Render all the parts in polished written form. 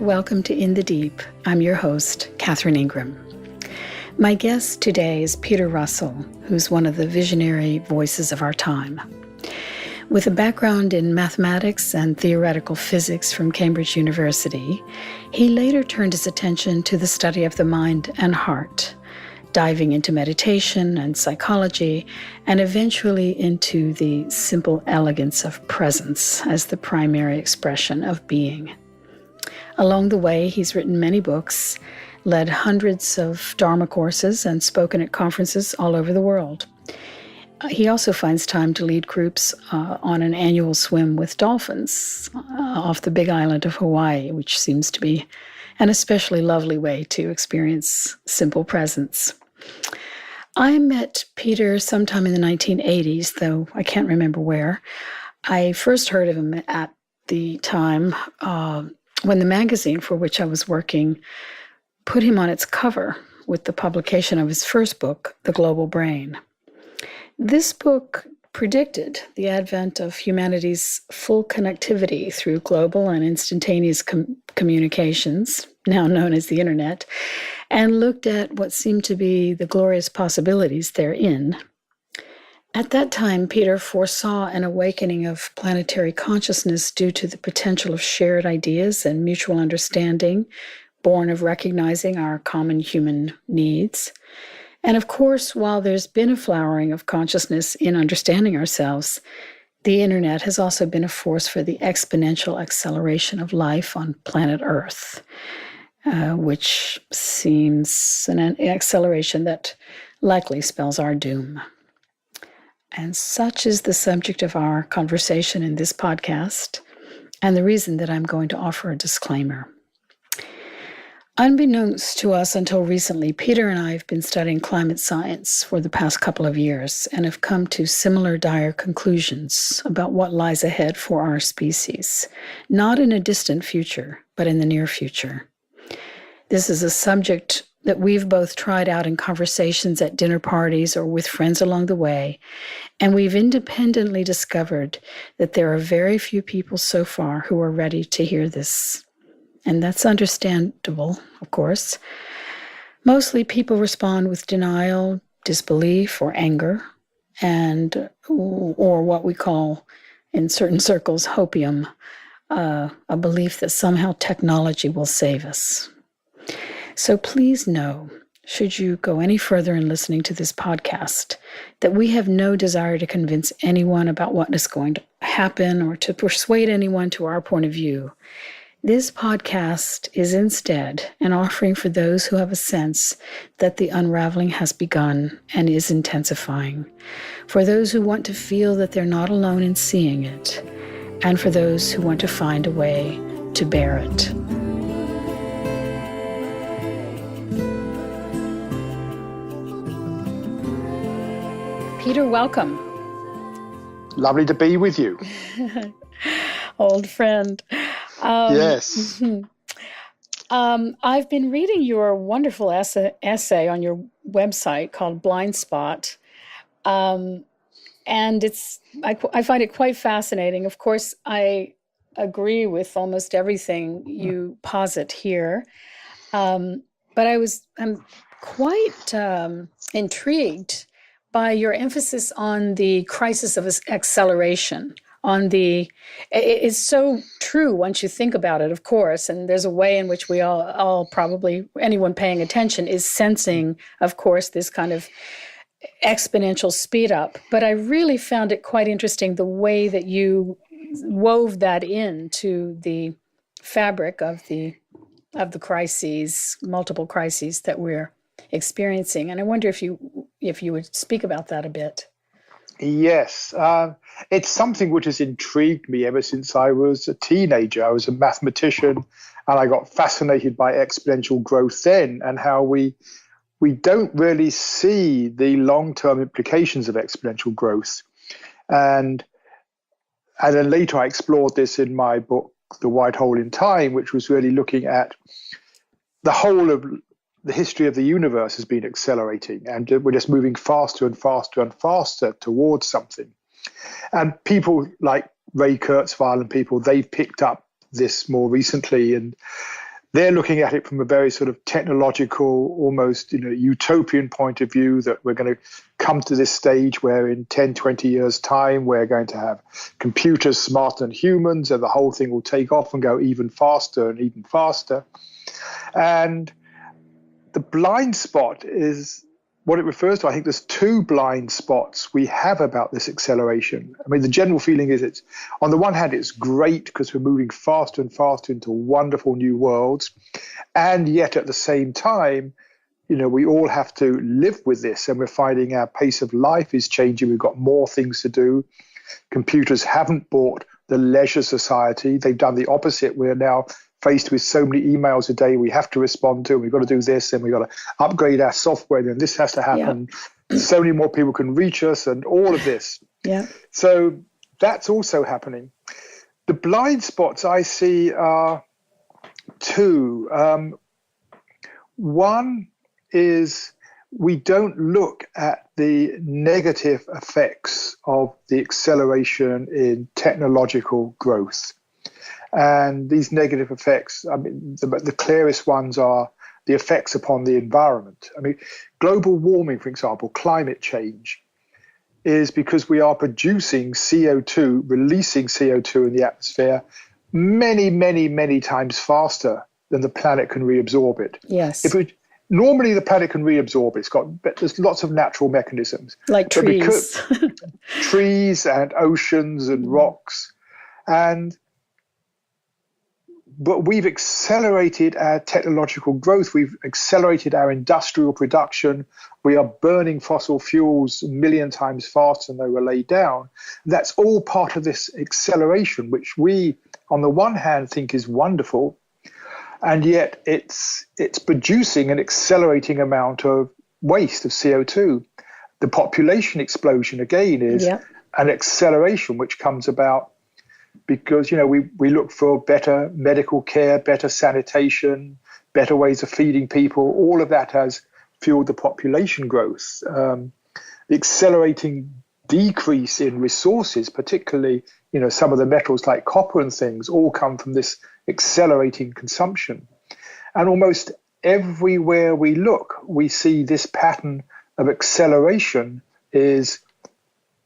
Welcome to In the Deep. I'm your host, Catherine Ingram. My guest today is Peter Russell, who's one of the visionary voices of our time. With a background in mathematics and theoretical physics from Cambridge University, he later turned his attention to the study of the mind and heart, diving into meditation and psychology, and eventually into the simple elegance of presence as the primary expression of being. Along the way, he's written many books, led hundreds of Dharma courses, and spoken at conferences all over the world. He also finds time to lead groups on an annual swim with dolphins off the big island of Hawaii, which seems to be an especially lovely way to experience simple presence. I met Peter sometime in the 1980s, though I can't remember where. I first heard of him at the time when the magazine for which I was working put him on its cover with the publication of his first book, The Global Brain. This book predicted the advent of humanity's full connectivity through global and instantaneous communications, now known as the Internet, and looked at what seemed to be the glorious possibilities therein. At that time, Peter foresaw an awakening of planetary consciousness due to the potential of shared ideas and mutual understanding, born of recognizing our common human needs. And of course, while there's been a flowering of consciousness in understanding ourselves, the Internet has also been a force for the exponential acceleration of life on planet Earth, which seems an acceleration that likely spells our doom. And such is the subject of our conversation in this podcast, and the reason that I'm going to offer a disclaimer. Unbeknownst to us until recently, Peter and I have been studying climate science for the past couple of years and have come to similar dire conclusions about what lies ahead for our species, not in a distant future, but in the near future. This is a subject that we've both tried out in conversations at dinner parties or with friends along the way, and we've independently discovered that there are very few people so far who are ready to hear this. And that's understandable, of course. Mostly people respond with denial, disbelief, or anger, or what we call, in certain circles, hopium, a belief that somehow technology will save us. So please know, should you go any further in listening to this podcast, that we have no desire to convince anyone about what is going to happen or to persuade anyone to our point of view. This podcast is instead an offering for those who have a sense that the unraveling has begun and is intensifying, for those who want to feel that they're not alone in seeing it, and for those who want to find a way to bear it. Peter, welcome. Lovely to be with you. Old friend. Yes. I've been reading your wonderful essay on your website called Blind Spot. And I find it quite fascinating. Of course, I agree with almost everything you posit here. But I'm quite intrigued by your emphasis on the crisis of acceleration. It's so true once you think about it, of course, and there's a way in which we all probably, anyone paying attention is sensing, of course, this kind of exponential speed up. But I really found it quite interesting the way that you wove that into the fabric of the crises, multiple crises that we're experiencing. And I wonder if you would speak about that a bit. Yes. It's something which has intrigued me ever since I was a teenager. I was a mathematician and I got fascinated by exponential growth then, and how we don't really see the long-term implications of exponential growth. And then later I explored this in my book, The White Hole in Time, which was really looking at the whole of the history of the universe has been accelerating, and we're just moving faster and faster and faster towards something. And people like Ray Kurzweil and people, they've picked up this more recently, and they're looking at it from a very sort of technological, almost utopian point of view, that we're going to come to this stage where in 10, 20 years' time, we're going to have computers smarter than humans, and the whole thing will take off and go even faster and even faster. And the blind spot is what it refers to. I think there's two blind spots we have about this acceleration. I mean, the general feeling is it's, on the one hand, it's great because we're moving faster and faster into wonderful new worlds. And yet at the same time, we all have to live with this, and we're finding our pace of life is changing. We've got more things to do. Computers haven't bought the leisure society. They've done the opposite. We're now faced with so many emails a day we have to respond to, and we've got to do this, and we've got to upgrade our software, and this has to happen. Yeah. So many more people can reach us, and all of this. Yeah. So that's also happening. The blind spots I see are two. One is we don't look at the negative effects of the acceleration in technological growth. And these negative effects, I mean, the clearest ones are the effects upon the environment. I mean, global warming, for example, climate change, is because we are producing CO2, releasing CO2 in the atmosphere many, many, many times faster than the planet can reabsorb it. Yes. Normally, the planet can reabsorb it. There's lots of natural mechanisms. Like trees. Trees and oceans and rocks. But we've accelerated our technological growth. We've accelerated our industrial production. We are burning fossil fuels a million times faster than they were laid down. That's all part of this acceleration, which we, on the one hand, think is wonderful, and yet it's producing an accelerating amount of waste of CO2. The population explosion, again, is an acceleration which comes about because, we look for better medical care, better sanitation, better ways of feeding people. All of that has fueled the population growth. The accelerating decrease in resources, particularly, some of the metals like copper and things, all come from this accelerating consumption. And almost everywhere we look, we see this pattern of acceleration is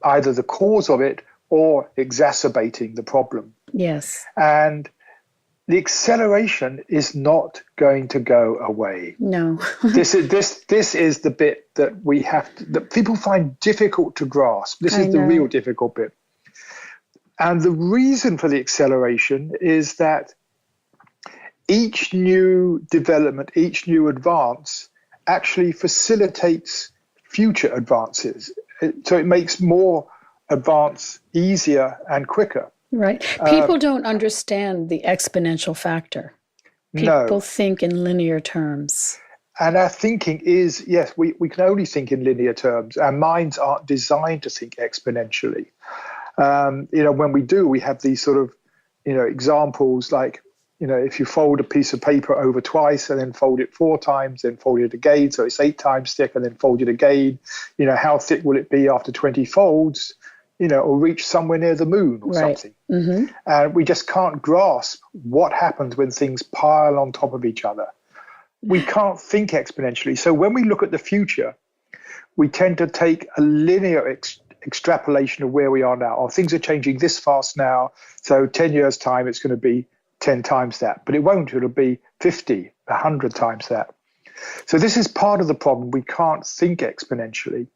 either the cause of it or exacerbating the problem. Yes. And the acceleration is not going to go away. No. This is the bit that we have that people find difficult to grasp. This is the real difficult bit. And the reason for the acceleration is that each new development, each new advance actually facilitates future advances. So it makes more advance easier and quicker. Right. People don't understand the exponential factor. People think in linear terms. And our thinking is, yes, we can only think in linear terms. Our minds aren't designed to think exponentially. When we do, we have these sort of, examples like, if you fold a piece of paper over twice and then fold it 4 times, then fold it again, so it's 8 times thick, and then fold it again, how thick will it be after 20 folds? Or reach somewhere near the moon or something. Mm-hmm. And we just can't grasp what happens when things pile on top of each other. We can't think exponentially. So when we look at the future, we tend to take a linear extrapolation of where we are now. Or things are changing this fast now, so 10 years' time, it's going to be 10 times that. But it won't. It'll be 50, 100 times that. So this is part of the problem. We can't think exponentially.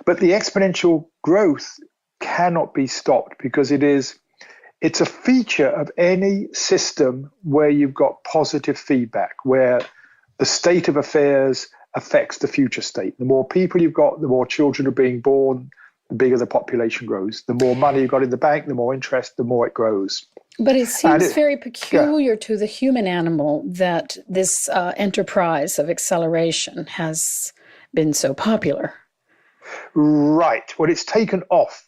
But the exponential growth cannot be stopped because it's a feature of any system where you've got positive feedback, where the state of affairs affects the future state. The more people you've got, the more children are being born, the bigger the population grows. The more money you've got in the bank, the more interest, the more it grows. But it seems very peculiar to the human animal that this enterprise of acceleration has been so popular. Right. Well, it's taken off.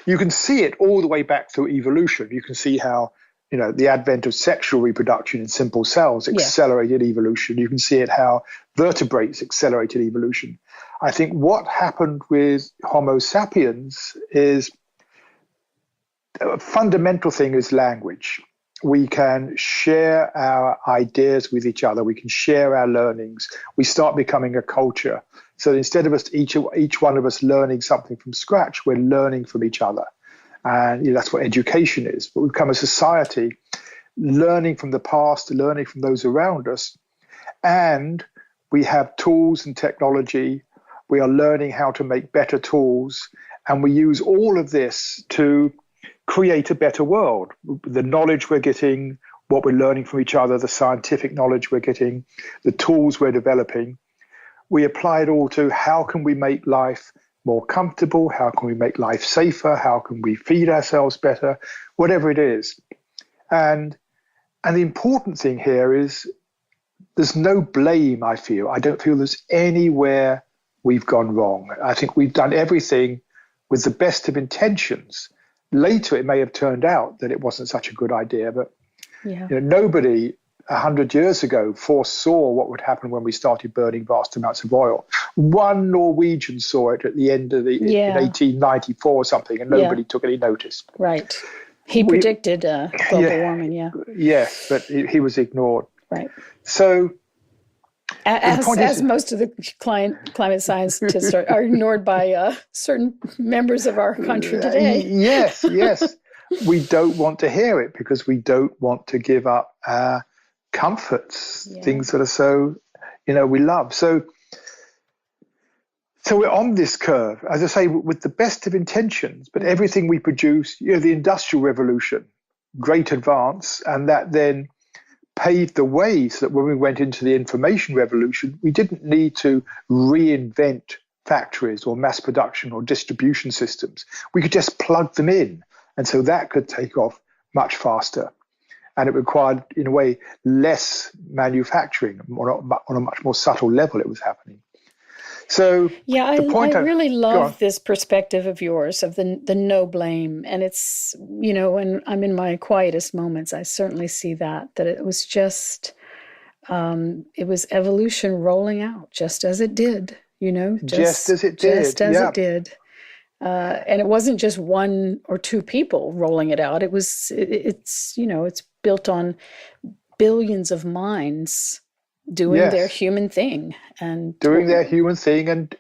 You can see it all the way back through evolution. You can see how, the advent of sexual reproduction in simple cells accelerated evolution. You can see it how vertebrates accelerated evolution. I think what happened with Homo sapiens is a fundamental thing is language. we can share our ideas with each other. We can share our learnings. We start becoming a culture. So instead of us each one of us learning something from scratch, we're learning from each other. And that's what education is. But we become a society learning from the past, learning from those around us. And we have tools and technology. We are learning how to make better tools. And we use all of this to create a better world. The knowledge we're getting, what we're learning from each other, the scientific knowledge we're getting, the tools we're developing, we apply it all to how can we make life more comfortable? How can we make life safer? How can we feed ourselves better? Whatever it is. And the important thing here is there's no blame, I feel. I don't feel there's anywhere we've gone wrong. I think we've done everything with the best of intentions. Later, it may have turned out that it wasn't such a good idea, but nobody 100 years ago foresaw what would happen when we started burning vast amounts of oil. One Norwegian saw it at the end of in 1894 or something, and nobody took any notice. Right. He predicted global warming, Yes, but he was ignored. Right. So, as most of the climate scientists are ignored by certain members of our country today. Yes. We don't want to hear it because we don't want to give up our comforts, things that are so, we love. So we're on this curve, as I say, with the best of intentions, but everything we produce, the Industrial Revolution, great advance, and that then paved the way so that when we went into the information revolution, we didn't need to reinvent factories or mass production or distribution systems. We could just plug them in. And so that could take off much faster. And it required, in a way, less manufacturing. On a much more subtle level, it was happening. So I really love this perspective of yours of the no blame. And it's, when I'm in my quietest moments, I certainly see that it was just, it was evolution rolling out just as it did, just as it did. Just as it did. And it wasn't just one or two people rolling it out. It's built on billions of minds doing their human thing and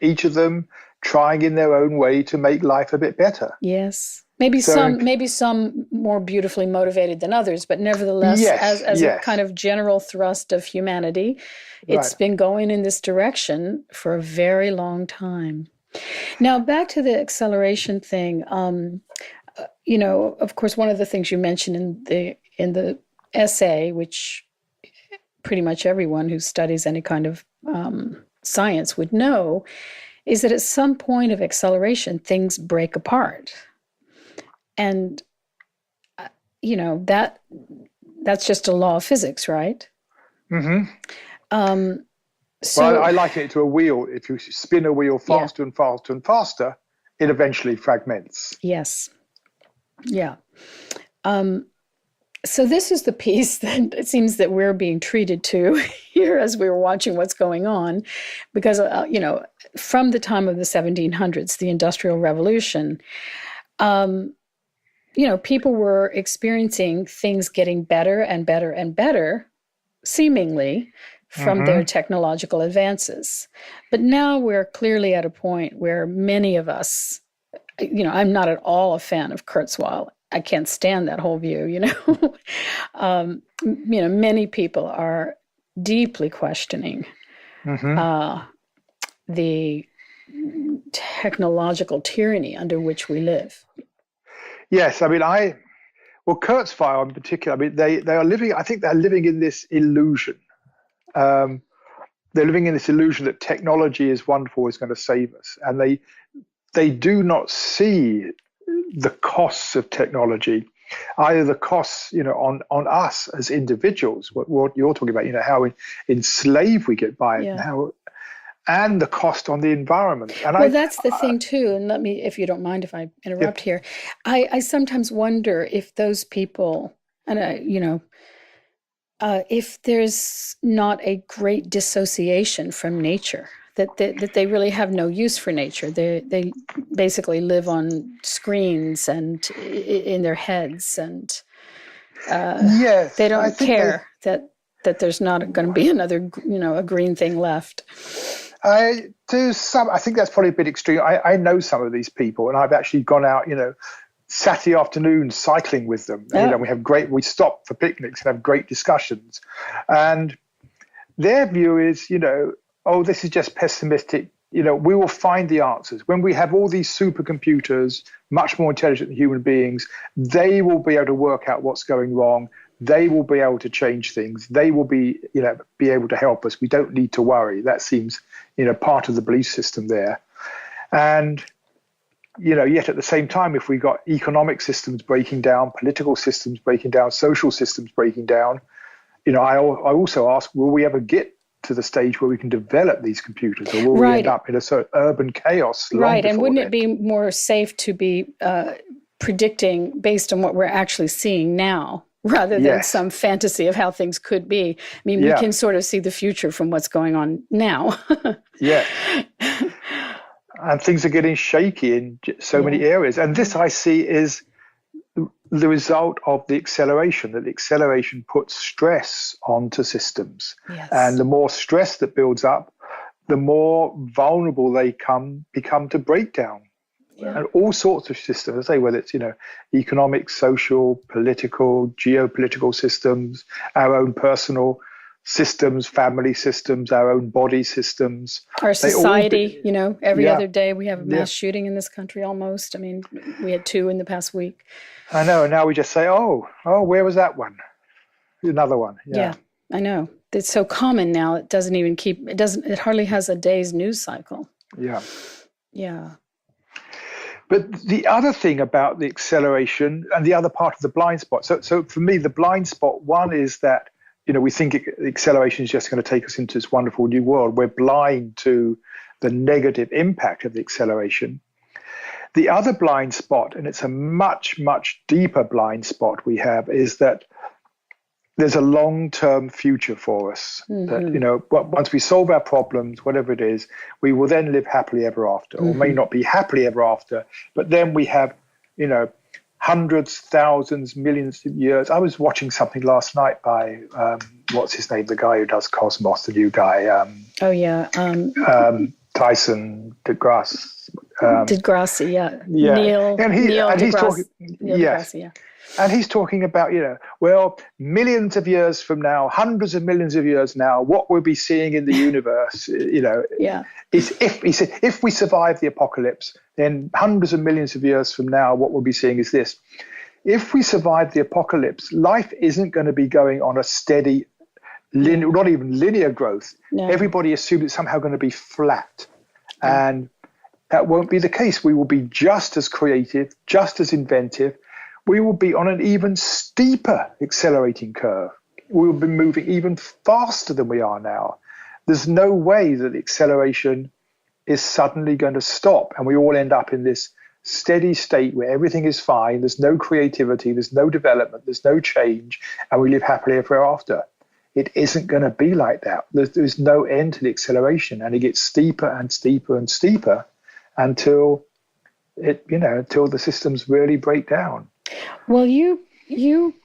each of them trying in their own way to make life a bit better. Yes. Maybe some more beautifully motivated than others, but nevertheless, as a kind of general thrust of humanity, it's been going in this direction for a very long time. Now, back to the acceleration thing. Of course, one of the things you mentioned in the essay, which pretty much everyone who studies any kind of science would know, is that at some point of acceleration, things break apart. And, that's just a law of physics, right? Mm-hmm. So I liken it to a wheel. If you spin a wheel faster and faster and faster, it eventually fragments. Yes. Yeah. So this is the piece that it seems that we're being treated to here as we were watching what's going on, because, from the time of the 1700s, the Industrial Revolution, people were experiencing things getting better and better and better, seemingly, from their technological advances. But now we're clearly at a point where many of us, I'm not at all a fan of Kurzweil. I can't stand that whole view, many people are deeply questioning the technological tyranny under which we live. Yes, Kurzweil in particular, they are living, I think they're living in this illusion. They're living in this illusion that technology is wonderful, is going to save us. And they do not see the costs of technology, either the costs, on us as individuals, what you're talking about, how enslaved we get by it, and the cost on the environment. And that's the thing too. And let me, if you don't mind, if I interrupt here, I sometimes wonder if those people, and if there's not a great dissociation from nature. That they really have no use for nature. They basically live on screens and in their heads, and Yes, They I don't think care that there's not going to be another, a green thing left. I think that's probably a bit extreme. I know some of these people, and I've actually gone out, Saturday afternoon cycling with them. Oh. We stop for picnics and have great discussions. And their view is, oh, this is just pessimistic. We will find the answers. When we have all these supercomputers, much more intelligent than human beings, they will be able to work out what's going wrong. They will be able to change things. They will be able to help us. We don't need to worry. That seems, part of the belief system there. And, yet at the same time, if we got economic systems breaking down, political systems breaking down, social systems breaking down, I also ask, will we ever get to the stage where we can develop these computers, or will we end up in a sort of urban chaos? Right, and wouldn't it be more safe to be predicting based on what we're actually seeing now, rather than some fantasy of how things could be? I mean, we can sort of see the future from what's going on now. Yeah. And things are getting shaky in so many areas. And this I see is the result of the acceleration, that the acceleration puts stress onto systems. Yes. And the more stress that builds up, the more vulnerable they become to breakdown. Yeah. And all sorts of systems, I say, whether it's, economic, social, political, geopolitical systems, our own personal systems, family systems, our own body systems. Our society, every other day we have a mass shooting in this country almost. I mean, we had 2 in the past week. I know. And now we just say, oh, where was that one? Another one. Yeah, I know. It's so common now. It doesn't even it hardly has a day's news cycle. Yeah. Yeah. But the other thing about the acceleration and the other part of the blind spot. So for me, the blind spot, one is that, we think acceleration is just going to take us into this wonderful new world. We're blind to the negative impact of the acceleration. The other blind spot, and it's a much, much deeper blind spot we have, is that there's a long-term future for us. Mm-hmm. That, once we solve our problems, whatever it is, we will then live happily ever after, or may not be happily ever after, but then we have, hundreds, thousands, millions of years. I was watching something last night by, what's his name, the guy who does Cosmos, the new guy. Tyson DeGrasse. DeGrasse, yeah. Neil DeGrasse. DeGrasse, yeah. And he's talking about, millions of years from now, hundreds of millions of years now, what we'll be seeing in the universe, is if we survive the apocalypse, then hundreds of millions of years from now, what we'll be seeing is this. If we survive the apocalypse, life isn't going to be going on a steady, not even linear growth. No. Everybody assumes it's somehow going to be flat. Yeah. And that won't be the case. We will be just as creative, just as inventive. We will be on an even steeper accelerating curve. We will be moving even faster than we are now. There's no way that the acceleration is suddenly going to stop, and we all end up in this steady state where everything is fine. There's no creativity, there's no development, there's no change, and we live happily ever after. It isn't going to be like that. There's no end to the acceleration, and it gets steeper and steeper and steeper until the systems really break down. Well, you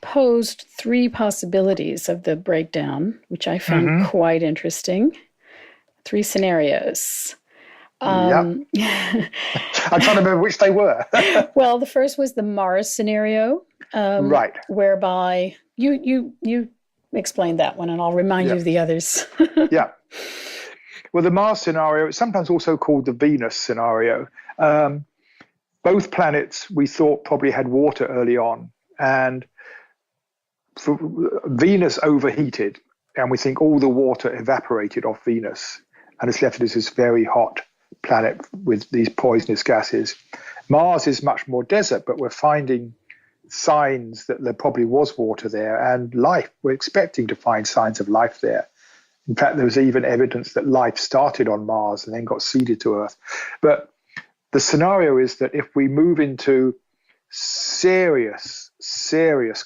posed 3 possibilities of the breakdown, which I found quite interesting. 3 scenarios. I'm trying to remember which they were. Well, the first was the Mars scenario, right? Whereby you explained that one, and I'll remind you of the others. Yeah. Well, the Mars scenario is sometimes also called the Venus scenario. Both planets we thought probably had water early on, and Venus overheated, and we think all the water evaporated off Venus, and it's left as this very hot planet with these poisonous gases. Mars is much more desert, but we're finding signs that there probably was water there and life. We're expecting to find signs of life there. In fact, there was even evidence that life started on Mars and then got seeded to Earth. But the scenario is that if we move into serious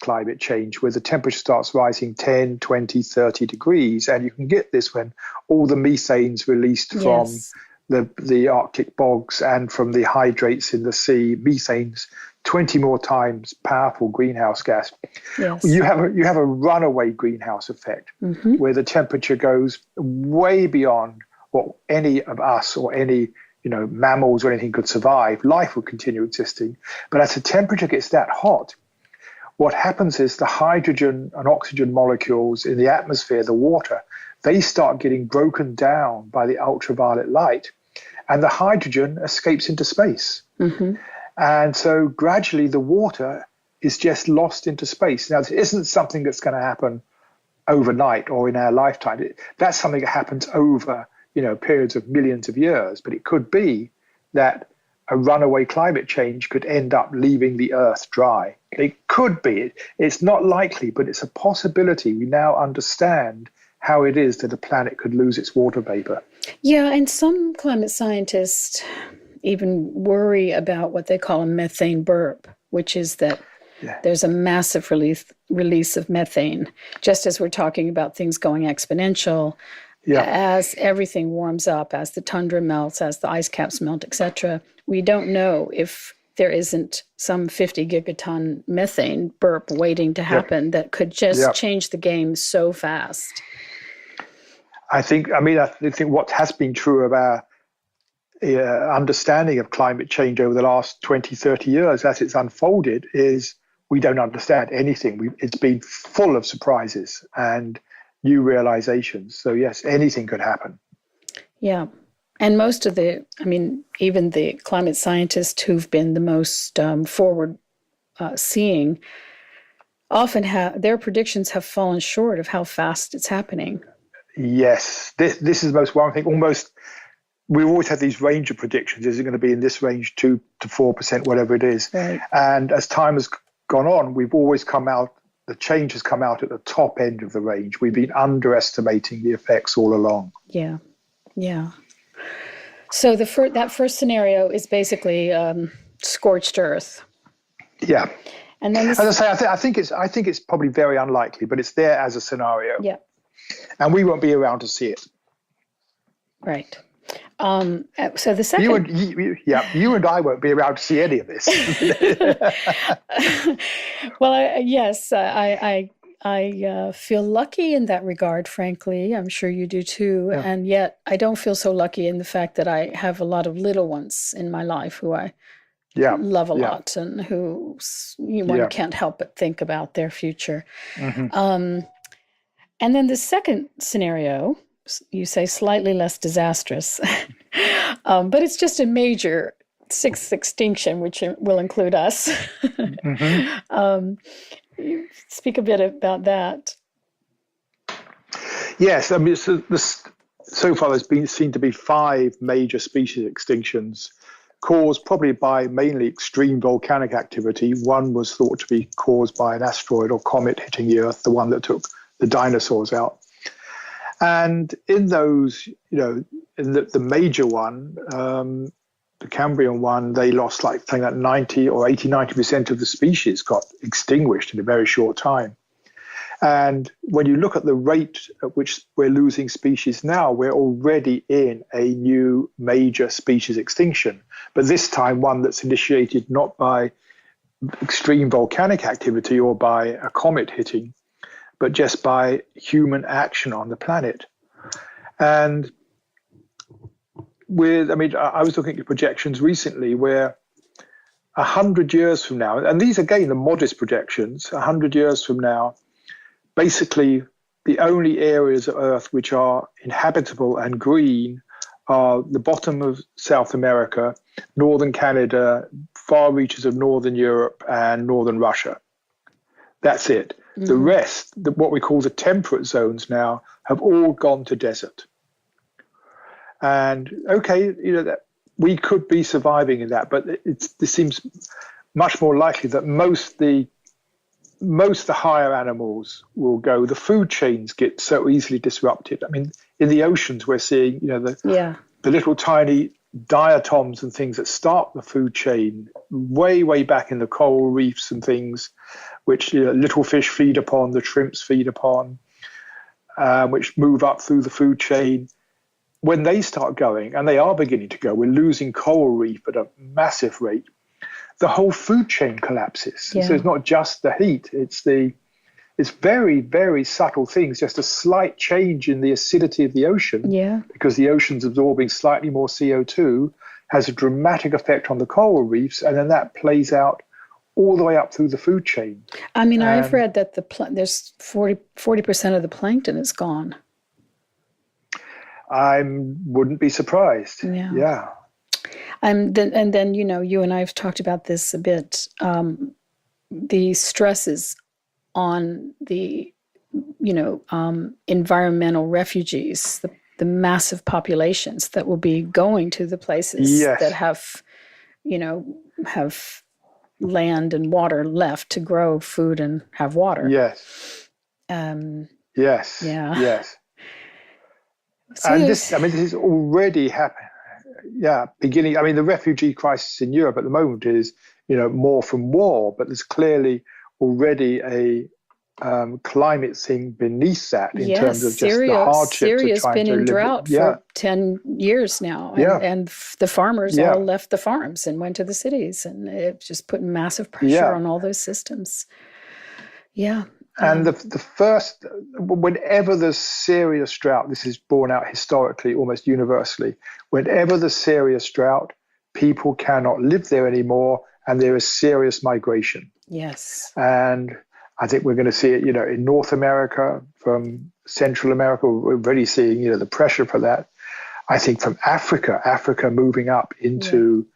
climate change where the temperature starts rising 10, 20, 30 degrees, and you can get this when all the methane's released from the Arctic bogs and from the hydrates in the sea, methane's 20 more times powerful greenhouse gas. Yes. You have a runaway greenhouse effect where the temperature goes way beyond what any of us or any mammals or anything could survive. Life would continue existing. But as the temperature gets that hot, what happens is the hydrogen and oxygen molecules in the atmosphere, the water, they start getting broken down by the ultraviolet light, and the hydrogen escapes into space. And so gradually the water is just lost into space. Now, this isn't something that's going to happen overnight or in our lifetime. That's something that happens over periods of millions of years. But it could be that a runaway climate change could end up leaving the Earth dry. It could be. It's not likely, but it's a possibility. We now understand how it is that a planet could lose its water vapor. Yeah, and some climate scientists even worry about what they call a methane burp, which is that there's a massive release of methane, just as we're talking about things going exponential. As everything warms up, as the tundra melts, as the ice caps melt, etc., we don't know if there isn't some 50 gigaton methane burp waiting to happen that could just change the game so fast. I think what has been true of our understanding of climate change over the last 20, 30 years as it's unfolded is we don't understand anything. It's been full of surprises and new realizations. So yes, anything could happen. Yeah. And most of even the climate scientists who've been the most forward seeing often their predictions have fallen short of how fast it's happening. Yes. This is the most one thing. Almost, we always had these range of predictions. Is it going to be in this range, 2 to 4%, whatever it is? Right. And as time has gone on, we've always the change has come out at the top end of the range. We've been underestimating the effects all along. Yeah. So that first scenario is basically scorched earth. Yeah. And then as I say, I think it's probably very unlikely, but it's there as a scenario. Yeah. And we won't be around to see it. Right. So the second, you and I won't be around to see any of this. Well, yes, I feel lucky in that regard. Frankly, I'm sure you do too. Yeah. And yet, I don't feel so lucky in the fact that I have a lot of little ones in my life who I love a lot, and who one can't help but think about their future. Mm-hmm. And then the second scenario, you say slightly less disastrous, but it's just a major sixth extinction, which will include us. Mm-hmm. Speak a bit about that. Yes, I mean, so far there's been seen to be 5 major species extinctions caused probably by mainly extreme volcanic activity. One was thought to be caused by an asteroid or comet hitting the Earth, the one that took the dinosaurs out. And in those, in the major one, the Cambrian one, they lost like 90% of the species got extinguished in a very short time. And when you look at the rate at which we're losing species now, we're already in a new major species extinction, but this time one that's initiated not by extreme volcanic activity or by a comet hitting, but just by human action on the planet. And I was looking at projections recently where 100 years from now, and these again are modest projections, 100 years from now, basically the only areas of Earth which are inhabitable and green are the bottom of South America, northern Canada, far reaches of northern Europe, and northern Russia. That's it. Mm-hmm. The rest, what we call the temperate zones now, have all gone to desert. And okay, that we could be surviving in that, but this seems much more likely that most the higher animals will go. The food chains get so easily disrupted. I mean, in the oceans, we're seeing the little tiny diatoms and things that start the food chain way back in the coral reefs and things, which little fish feed upon, the shrimps feed upon, which move up through the food chain. When they start going, and they are beginning to go, we're losing coral reef at a massive rate. the whole food chain collapses. Yeah. So it's not just the heat, it's very, very subtle things, just a slight change in the acidity of the ocean, because the ocean's absorbing slightly more CO2, has a dramatic effect on the coral reefs, and then that plays out all the way up through the food chain. I mean, I've read that there's 40% of the plankton is gone. I wouldn't be surprised. Yeah. And then, you know, you and I have talked about this a bit. The stresses on the, you know, environmental refugees, the massive populations that will be going to the places that have, you know, have land and water left to grow food and have water. Yes. Yes. Yeah. Yes. So And this is already happening. Yeah, beginning. I mean, the refugee crisis in Europe at the moment is, you know, more from war, but there's clearly already a climate thing beneath that in terms of just the hardships Syria's of trying been to in live. drought for 10 years now, and the farmers all left the farms and went to the cities, and it just put massive pressure on all those systems. Yeah. And the first, whenever there's serious drought, this is borne out historically, almost universally, whenever there's serious drought, people cannot live there anymore, and there is serious migration. Yes. And I think we're going to see it, you know, in North America, from Central America, we're already seeing, you know, the pressure for that. I think from Africa moving up into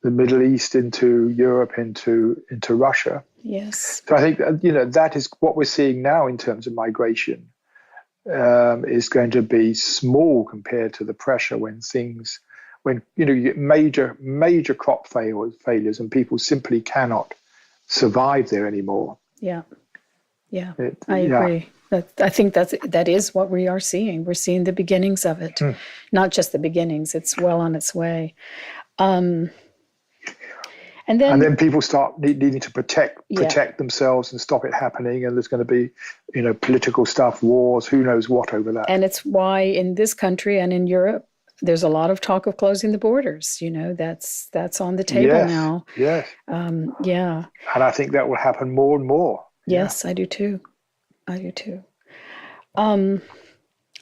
the Middle East, into Europe, into Russia. Yes. So I think, you know, that is what we're seeing now in terms of migration, is going to be small compared to the pressure when you know, you get major crop failures and people simply cannot survive there anymore. Yeah. I agree. I think that is what we are seeing. We're seeing the beginnings of it, not just the beginnings. It's well on its way. And then people start needing to protect themselves and stop it happening. And there's going to be, you know, political stuff, wars, who knows what over that. And it's why in this country and in Europe, there's a lot of talk of closing the borders. You know, that's on the table now. Yes. And I think that will happen more and more. Yes, I do too.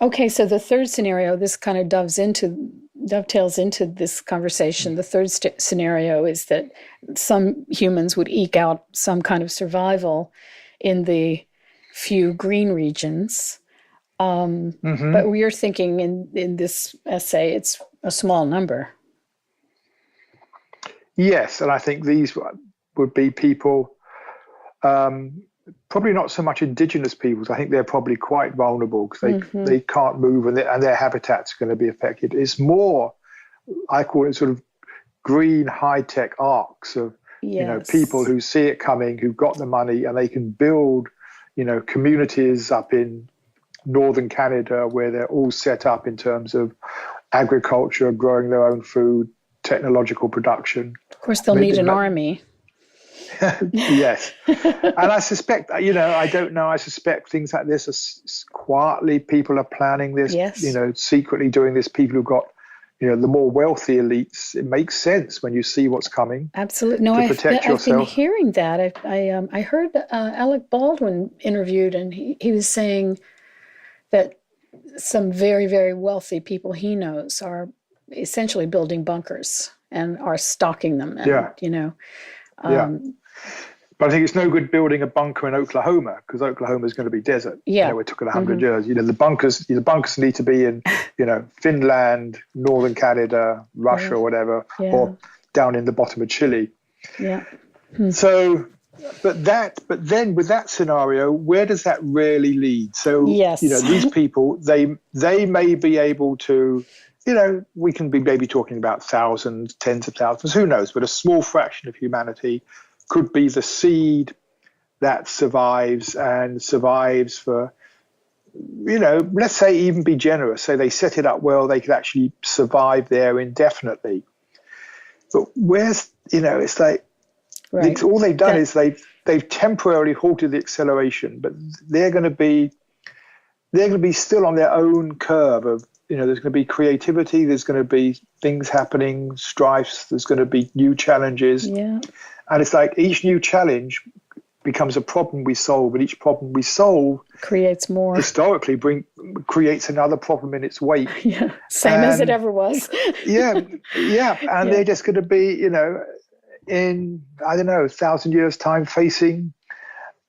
Okay, so the third scenario, this kind of dovetails into this conversation. The third scenario is that some humans would eke out some kind of survival in the few green regions. But we are thinking in this essay, it's a small number. Yes, and I think these would be people, probably not so much indigenous peoples. I think they're probably quite vulnerable because they can't move and their habitats are going to be affected. It's more, I call it sort of green high-tech arcs of you know, people who see it coming, who've got the money, and they can build, you know, communities up in northern Canada where they're all set up in terms of agriculture, growing their own food, technological production. Of course, they'll need an army. Yes. And I suspect, you know, I don't know, I suspect things like this are quietly, people are planning this, you know, secretly doing this. People who've got, you know, the more wealthy elites, it makes sense when you see what's coming. Absolutely. No, I've been hearing that. I heard Alec Baldwin interviewed, and he was saying that some very, very wealthy people he knows are essentially building bunkers and are stocking them. And, you know. But I think it's no good building a bunker in Oklahoma because Oklahoma is going to be desert. You know, it took 100 years. You know, the bunkers need to be in, you know, Finland, northern Canada, Russia, or whatever, or down in the bottom of Chile. So, but then with that scenario, where does that really lead? So, you know, these people, they may be able to, you know, we can be maybe talking about thousands, tens of thousands, who knows, but a small fraction of humanity could be the seed that survives for, you know, let's say even be generous. Say they set it up well, they could actually survive there indefinitely. But where's, you know, it's like, all they've done is they've temporarily halted the acceleration, but they're going to be still on their own curve of, you know, there's going to be creativity, there's going to be things happening, strifes, there's going to be new challenges. And it's like each new challenge becomes a problem we solve, and each problem we solve creates more. Historically, creates another problem in its wake. Yeah, same as it ever was. And they're just going to be, in, I don't know, 1,000 years' time, facing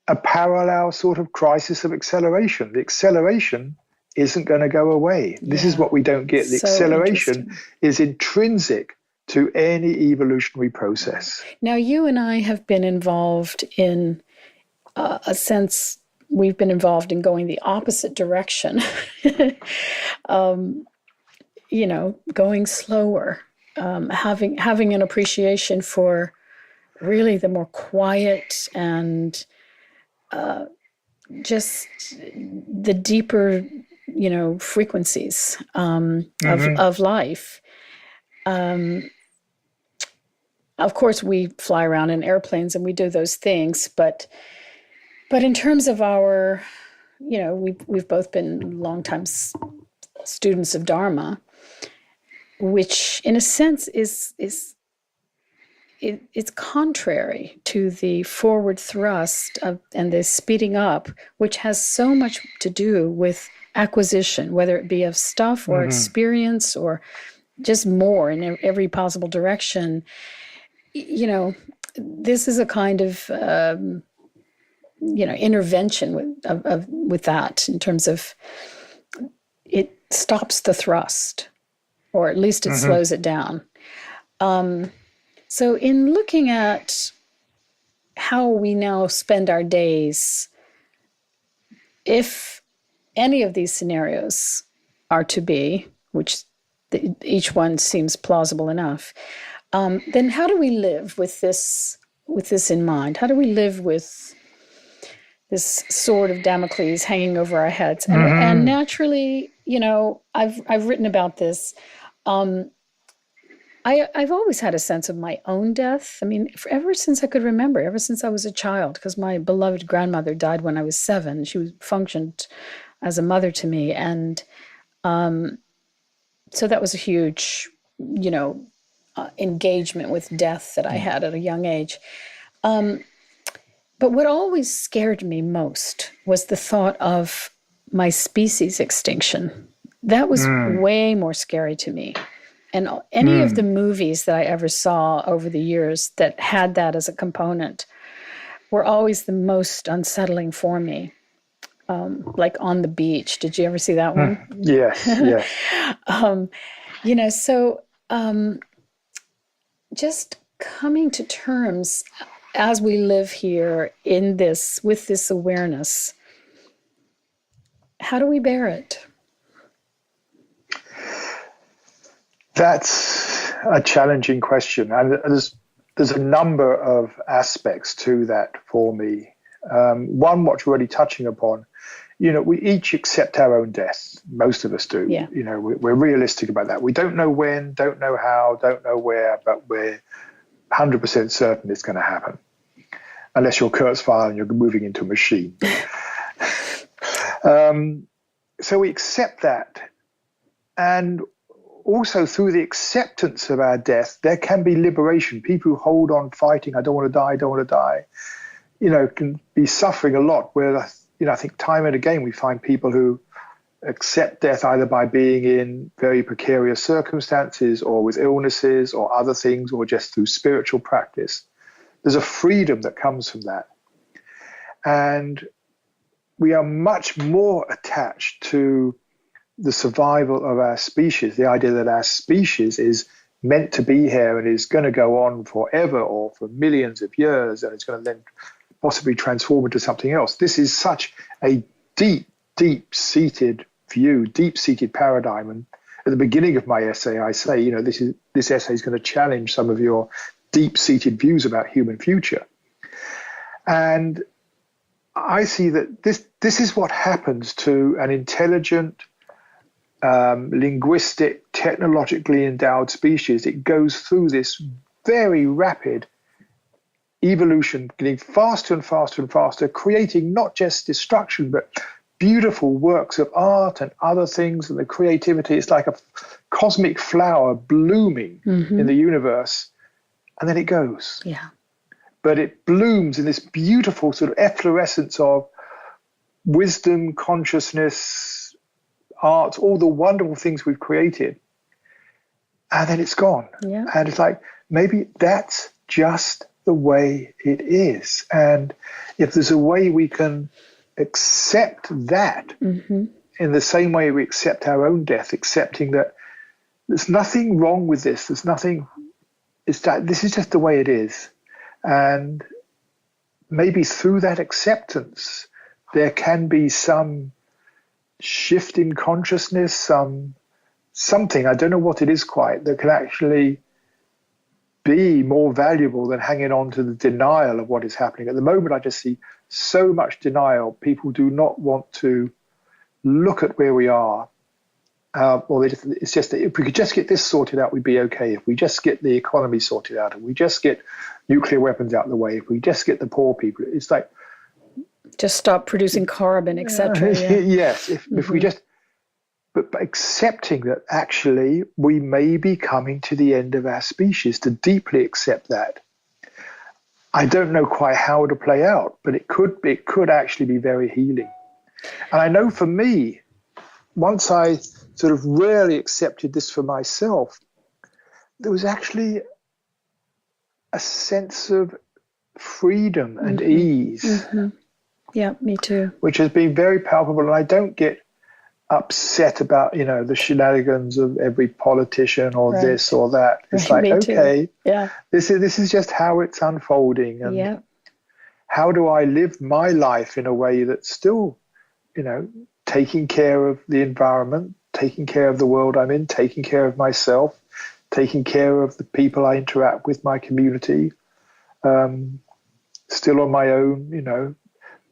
a parallel sort of crisis of acceleration. The acceleration isn't going to go away. This is what we don't get. The acceleration is intrinsic to any evolutionary process. Now, you and I have been involved in a sense, we've been involved in going the opposite direction, going slower, having an appreciation for really the more quiet and just the deeper, frequencies of life. Of course, we fly around in airplanes and we do those things, but in terms of our, we've both been longtime students of Dharma, which in a sense is contrary to the forward thrust and the speeding up, which has so much to do with acquisition, whether it be of stuff or experience or just more in every possible direction. This is a kind of intervention with that, in terms of it stops the thrust, or at least it slows it down. So in looking at how we now spend our days, if any of these scenarios are to be, which each one seems plausible enough, then how do we live with this in mind? How do we live with this sword of Damocles hanging over our heads? And naturally, I've written about this. I've always had a sense of my own death. I mean, ever since I could remember, ever since I was a child, because my beloved grandmother died when I was 7. She functioned as a mother to me. And so that was a huge, engagement with death that I had at a young age. But what always scared me most was the thought of my species extinction. That was way more scary to me. And any of the movies that I ever saw over the years that had that as a component were always the most unsettling for me. Like On the Beach. Did you ever see that one? Yes. Just coming to terms as we live here with this awareness, how do we bear it? That's a challenging question, and there's a number of aspects to that for me. One, what you're already touching upon, we each accept our own death. Most of us do. Yeah. We're realistic about that. We don't know when, don't know how, don't know where, but we're 100% certain it's going to happen, unless you're Kurzweil and you're moving into a machine. So we accept that, and also through the acceptance of our death, there can be liberation. People who hold on fighting, I don't want to die, can be suffering a lot. Where, I think time and again we find people who accept death either by being in very precarious circumstances or with illnesses or other things, or just through spiritual practice. There's a freedom that comes from that. And we are much more attached to the survival of our species, the idea that our species is meant to be here and is going to go on forever or for millions of years, and it's going to then possibly transform into something else. This is such a deep-seated view, deep-seated paradigm. And at the beginning of my essay, I say, this essay is going to challenge some of your deep-seated views about human future. And I see that this is what happens to an intelligent, linguistic, technologically endowed species. It goes through this very rapid evolution, getting faster and faster and faster, creating not just destruction, but beautiful works of art and other things. And the creativity is like a cosmic flower blooming in the universe. And then it goes. Yeah. but it blooms in this beautiful sort of efflorescence of wisdom, consciousness, art, all the wonderful things we've created. And then it's gone. Yeah. And it's like, maybe that's just the way it is. And if there's a way we can accept that in the same way we accept our own death, accepting that there's nothing wrong with this, there's nothing, it's that this is just the way it is. And maybe through that acceptance, there can be some shift in consciousness, something, I don't know what it is quite, that can actually be more valuable than hanging on to the denial of what is happening. At the moment, I just see so much denial. People do not want to look at where we are. It's just that if we could just get this sorted out, we'd be okay. If we just get the economy sorted out, if we just get nuclear weapons out of the way, if we just get the poor people, it's like... Just stop producing carbon, etc. Yes, if we just... But accepting that actually we may be coming to the end of our species, to deeply accept that. I don't know quite how to play out, but it could actually be very healing. And I know for me, once I sort of really accepted this for myself, there was actually a sense of freedom and ease. Yeah, me too. Which has been very palpable, and I don't get upset about, the shenanigans of every politician or this or that. It's like, okay, this is just how it's unfolding, and how do I live my life in a way that's still, taking care of the environment, taking care of the world I'm in, taking care of myself, taking care of the people I interact with, my community, still on my own,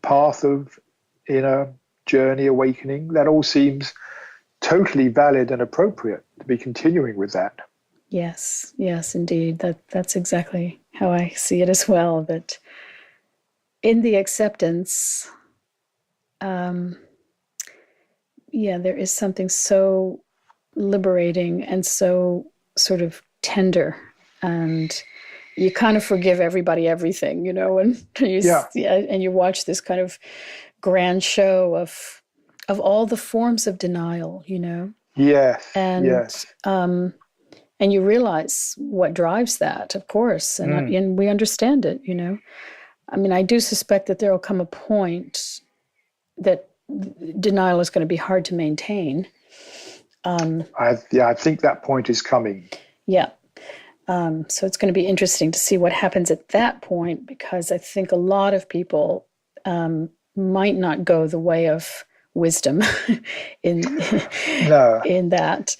path of inner journey, awakening. That all seems totally valid and appropriate to be continuing with that. Yes, indeed. That's exactly how I see it as well. That in the acceptance, there is something so liberating and so sort of tender, and you kind of forgive everybody everything, and and you watch this kind of grand show of all the forms of denial, Yes. And and you realize what drives that, of course, and we understand it, I mean, I do suspect that there will come a point that denial is going to be hard to maintain. I think that point is coming. Yeah. So it's going to be interesting to see what happens at that point, because I think a lot of people might not go the way of wisdom in that.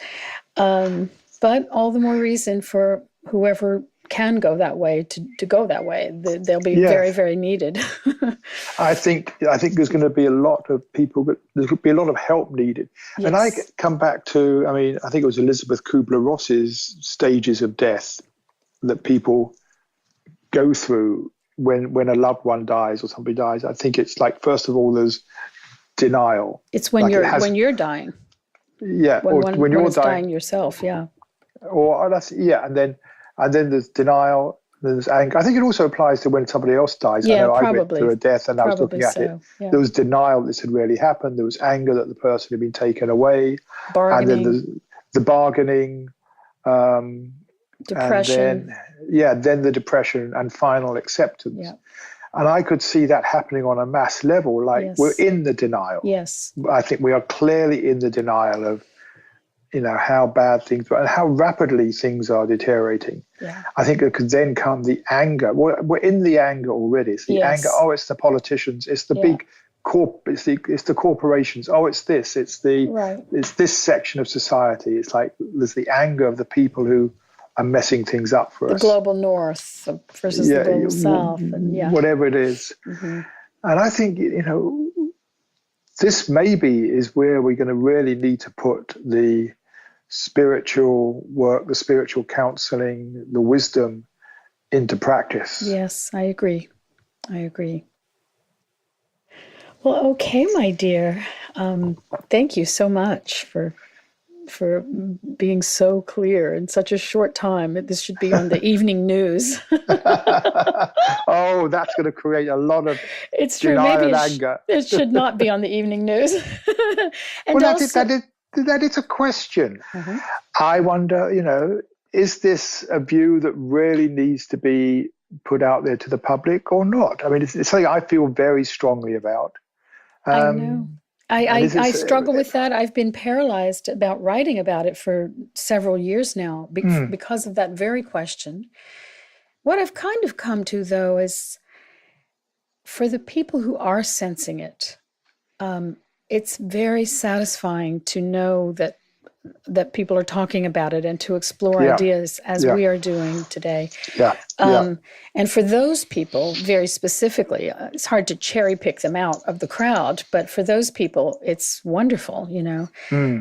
But all the more reason for whoever can go that way to go that way. They'll be very, very needed. I think there's going to be a lot of people, but there's going to be a lot of help needed. Yes. And I come back to, I think it was Elizabeth Kubler-Ross's stages of death that people go through when a loved one dies or somebody dies. I think it's like, first of all, there's denial. It's when you're dying. Yeah, when you're dying yourself. Yeah. And then there's denial. Then there's anger. I think it also applies to when somebody else dies. Yeah, I know probably. I went through a death and I was looking at it. Yeah. There was denial that this had really happened. There was anger that the person had been taken away. Bargaining. And then there's the bargaining. Depression. And then the depression and final acceptance. Yeah. And I could see that happening on a mass level. Like, we're in the denial. Yes. I think we are clearly in the denial of, how bad things are and how rapidly things are deteriorating. Yeah. I think it could then come the anger. We're in the anger already. It's the anger. Oh, it's the politicians. It's the big it's the corporations. Oh, it's this. It's this section of society. It's like there's the anger of the people who are messing things up for us. The global north versus the global south. And whatever it is. Mm-hmm. And I think, this maybe is where we're going to really need to put the spiritual work, the spiritual counseling, the wisdom into practice. Yes, I agree. Well, okay, my dear. Thank you so much for for being so clear in such a short time. This should be on the evening news. Oh, that's going to create a lot of It's true. denial Maybe and anger. it should not be on the evening news. And Well, also, that is a question. Mhm. I wonder, is this a view that really needs to be put out there to the public or not? I mean, it's something I feel very strongly about. I know. I struggle with that. I've been paralyzed about writing about it for several years now because of that very question. What I've kind of come to, though, is for the people who are sensing it, it's very satisfying to know that people are talking about it and to explore ideas as we are doing today. And for those people, very specifically, it's hard to cherry pick them out of the crowd, but for those people, it's wonderful,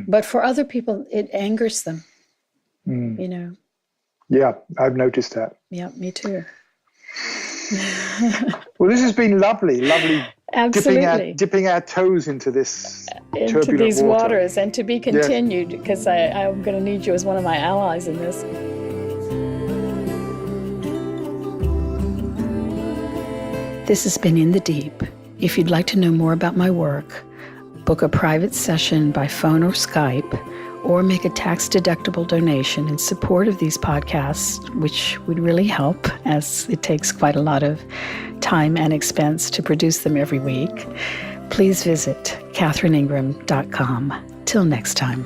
But for other people, it angers them, Yeah, I've noticed that. Yeah, me too. Well, this has been lovely. Absolutely. Dipping our toes into this into these water. waters, and to be continued, because I'm going to need you as one of my allies in this. This has been In the Deep. If you'd like to know more about my work, book a private session by phone or Skype, or make a tax-deductible donation in support of these podcasts, which would really help, as it takes quite a lot of time and expense to produce them every week, please visit katherineingram.com. Till next time.